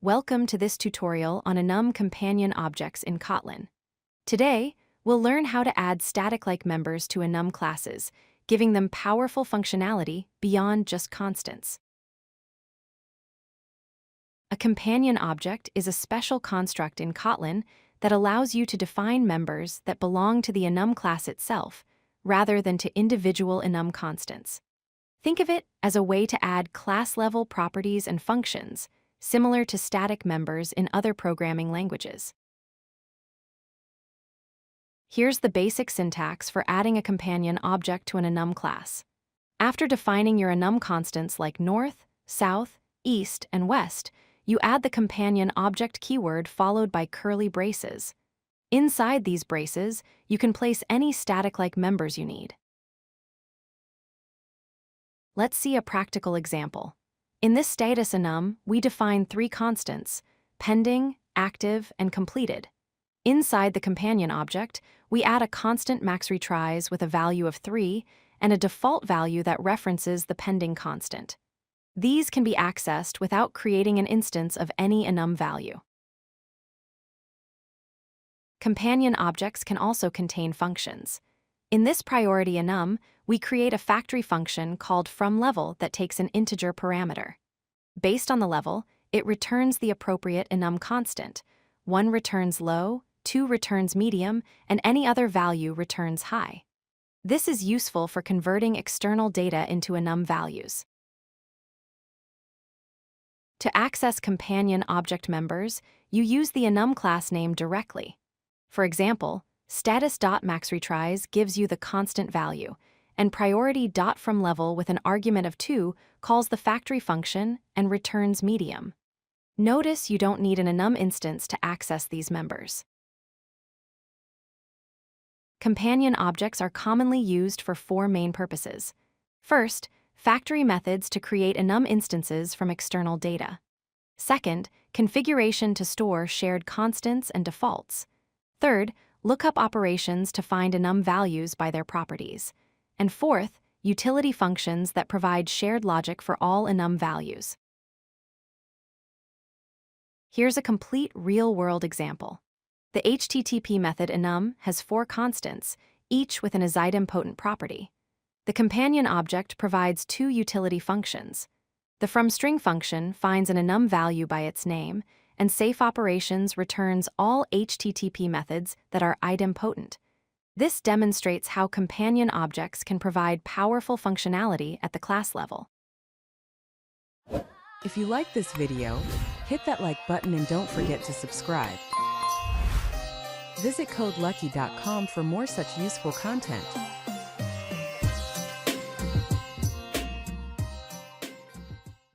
Welcome to this tutorial on Enum Companion Objects in Kotlin. Today, we'll learn how to add static-like members to Enum classes, giving them powerful functionality beyond just constants. A companion object is a special construct in Kotlin that allows you to define members that belong to the Enum class itself, rather than to individual Enum constants. Think of it as a way to add class-level properties and functions, similar to static members in other programming languages. Here's the basic syntax for adding a companion object to an Enum class. After defining your Enum constants like north, south, east, and west, you add the companion object keyword followed by curly braces. Inside these braces, you can place any static-like members you need. Let's see a practical example. In this status enum, we define three constants: pending, active, and completed. Inside the companion object, we add a constant max retries with a value of 3 and a default value that references the pending constant. These can be accessed without creating an instance of any enum value. Companion objects can also contain functions. In this priority enum, we create a factory function called fromLevel that takes an integer parameter. Based on the level, it returns the appropriate enum constant. 1 returns low, 2 returns medium, and any other value returns high. This is useful for converting external data into enum values. To access companion object members, you use the enum class name directly. For example, status.maxRetries gives you the constant value, and priority.fromLevel with an argument of 2 calls the factory function and returns medium. Notice you don't need an enum instance to access these members. Companion objects are commonly used for 4 main purposes. First, factory methods to create enum instances from external data. Second, configuration to store shared constants and defaults. Third, lookup operations to find enum values by their properties. And fourth, utility functions that provide shared logic for all enum values. Here's a complete real-world example. The HttpMethod enum has 4 constants, each with an item-potent property. The companion object provides 2 utility functions. The fromString function finds an enum value by its name, and safe operations returns all HTTP methods that are idempotent. This demonstrates how companion objects can provide powerful functionality at the class level. If you like this video, hit that like button and don't forget to subscribe. Visit codelucky.com for more such useful content.